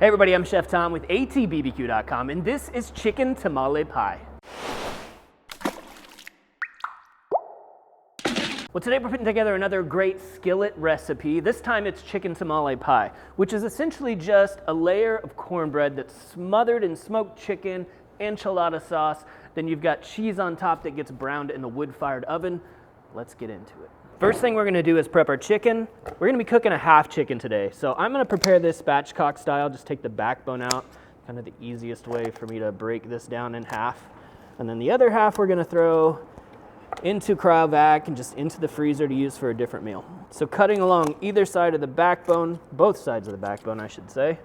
Hey everybody, I'm Chef Tom with atbbq.com, and this is Chicken Tamale Pie. Well, today we're putting together another great skillet recipe. This time it's chicken tamale pie, which is essentially just a layer of cornbread that's smothered in smoked chicken, enchilada sauce. Then you've got cheese on top that gets browned in the wood-fired oven. Let's get into it. First thing we're gonna do is prep our chicken. We're gonna be cooking a half chicken today. So I'm gonna prepare this spatchcock style, just take the backbone out, kind of the easiest way for me to break this down in half. And then the other half we're gonna throw into cryovac and just into the freezer to use for a different meal. So cutting along either side of the backbone, both sides of the backbone I should say,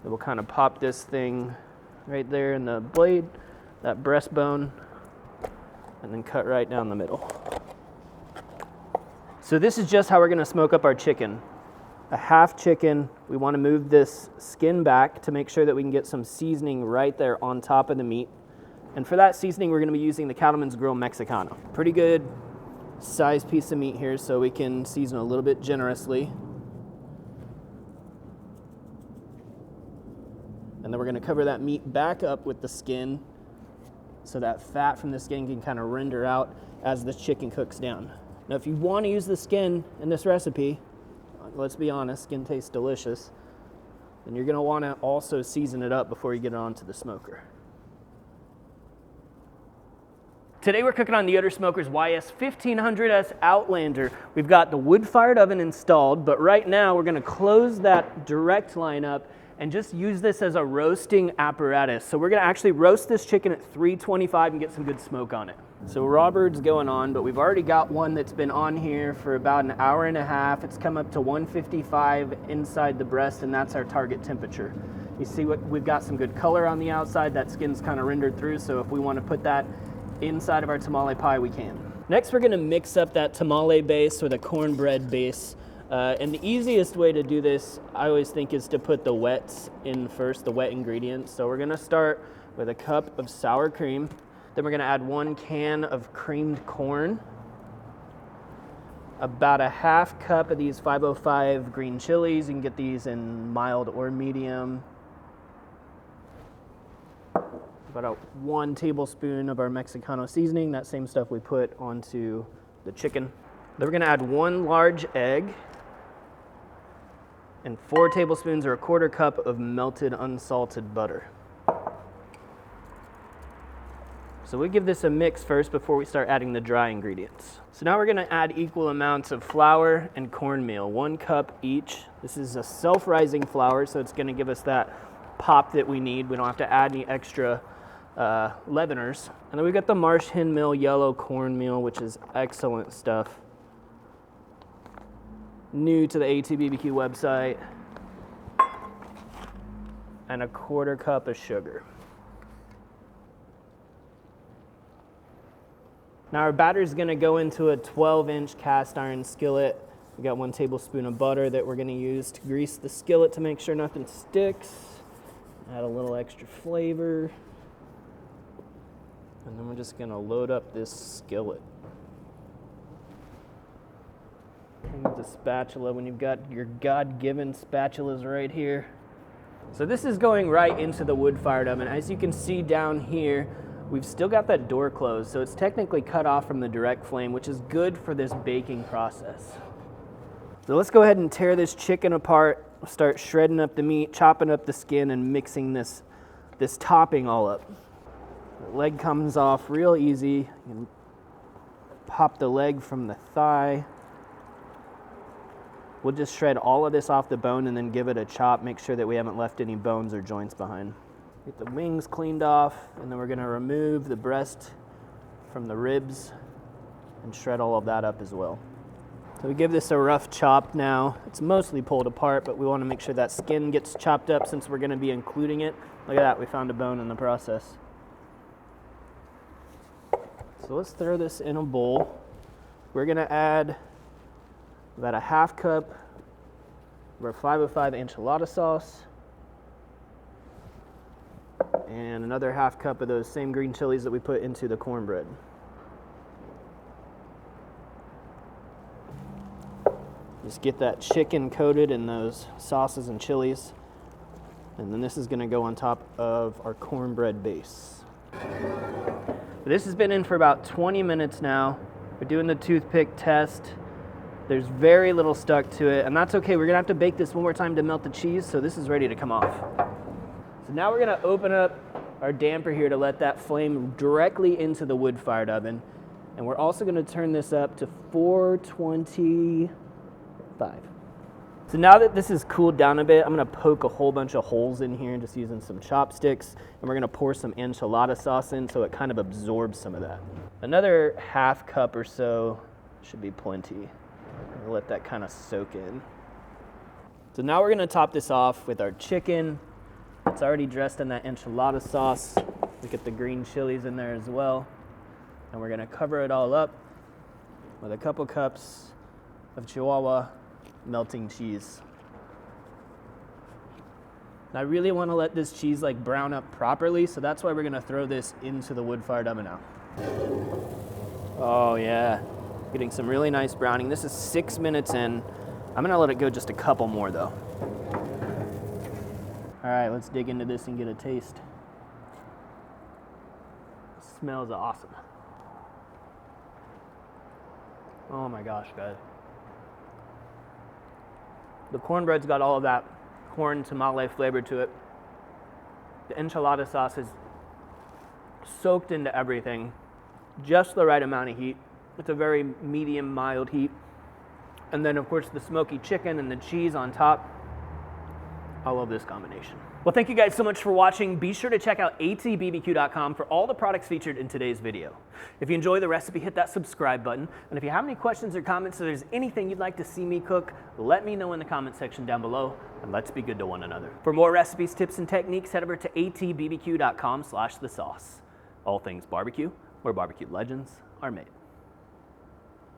we'll kind of pop this thing right there in the blade, that breastbone, and then cut right down the middle. So this is just how we're gonna smoke up our chicken. A half chicken, we wanna move this skin back to make sure that we can get some seasoning right there on top of the meat. And for that seasoning, we're gonna be using the Cattleman's Grill Mexicano. Pretty good sized piece of meat here, so we can season a little bit generously. And then we're gonna cover that meat back up with the skin so that fat from the skin can kind of render out as the chicken cooks down. Now, if you wanna use the skin in this recipe, let's be honest, skin tastes delicious, then you're gonna wanna also season it up before you get it onto the smoker. Today we're cooking on the Yoder Smoker's YS1500S Outlander. We've got the wood-fired oven installed, but right now we're gonna close that direct line up and just use this as a roasting apparatus. So we're gonna actually roast this chicken at 325 and get some good smoke on it. So raw bird's going on, but we've already got one that's been on here for about an hour and a half. It's come up to 155 inside the breast, and that's our target temperature. You see what we've got some good color on the outside. That skin's kind of rendered through, so if we wanna put that inside of our tamale pie, we can. Next, we're gonna mix up that tamale base with a cornbread base. And the easiest way to do this, I always think, is to put the wets in first, the wet ingredients. So we're gonna start with a cup of sour cream. Then we're gonna add 1 can of creamed corn, about a half cup of these 505 green chilies. You can get these in mild or medium. About 1 tablespoon of our Mexicano seasoning, that same stuff we put onto the chicken. Then we're gonna add 1 large egg and 4 tablespoons or a quarter cup of melted unsalted butter. So we give this a mix first before we start adding the dry ingredients. So now we're gonna add equal amounts of flour and cornmeal, 1 cup each. This is a self-rising flour, so it's gonna give us that pop that we need. We don't have to add any extra leaveners. And then we've got the Marsh Hen Mill yellow cornmeal, which is excellent stuff. New to the ATBBQ website. And a quarter cup of sugar. Now our batter is gonna go into a 12-inch cast iron skillet. We got 1 tablespoon of butter that we're gonna use to grease the skillet to make sure nothing sticks. Add a little extra flavor. And then we're just gonna load up this skillet. Use the spatula when you've got your God-given spatulas right here. So this is going right into the wood-fired oven. As you can see down here, we've still got that door closed, so it's technically cut off from the direct flame, which is good for this baking process. So let's go ahead and tear this chicken apart, start shredding up the meat, chopping up the skin, and mixing this topping all up. The leg comes off real easy. You can pop the leg from the thigh. We'll just shred all of this off the bone and then give it a chop, make sure that we haven't left any bones or joints behind. Get the wings cleaned off, and then we're gonna remove the breast from the ribs and shred all of that up as well. So we give this a rough chop now. It's mostly pulled apart, but we wanna make sure that skin gets chopped up since we're gonna be including it. Look at that, we found a bone in the process. So let's throw this in a bowl. We're gonna add about a half cup of our 505 enchilada sauce and another half cup of those same green chilies that we put into the cornbread. Just get that chicken coated in those sauces and chilies. And then this is gonna go on top of our cornbread base. This has been in for about 20 minutes now. We're doing the toothpick test. There's very little stuck to it, and that's okay. We're gonna have to bake this one more time to melt the cheese, so this is ready to come off. So now we're gonna open up our damper here to let that flame directly into the wood-fired oven. And we're also gonna turn this up to 425. So now that this has cooled down a bit, I'm gonna poke a whole bunch of holes in here just using some chopsticks, and we're gonna pour some enchilada sauce in so it kind of absorbs some of that. Another half cup or so should be plenty. We'll let that kind of soak in. So now we're gonna top this off with our chicken. It's already dressed in that enchilada sauce. We get the green chilies in there as well. And we're gonna cover it all up with a couple cups of Chihuahua melting cheese. And I really wanna let this cheese like brown up properly, so that's why we're gonna throw this into the wood-fired oven now. Oh yeah, getting some really nice browning. This is 6 minutes in. I'm gonna let it go just a couple more though. All right, let's dig into this and get a taste. It smells awesome. Oh my gosh, guys. The cornbread's got all of that corn tamale flavor to it. The enchilada sauce is soaked into everything. Just the right amount of heat. It's a very medium, mild heat. And then of course the smoky chicken and the cheese on top. I love this combination. Well, thank you guys so much for watching. Be sure to check out atbbq.com for all the products featured in today's video. If you enjoy the recipe, hit that subscribe button. And if you have any questions or comments, or there's anything you'd like to see me cook, let me know in the comment section down below, and let's be good to one another. For more recipes, tips, and techniques, head over to atbbq.com/thesauce. All things barbecue, where barbecue legends are made.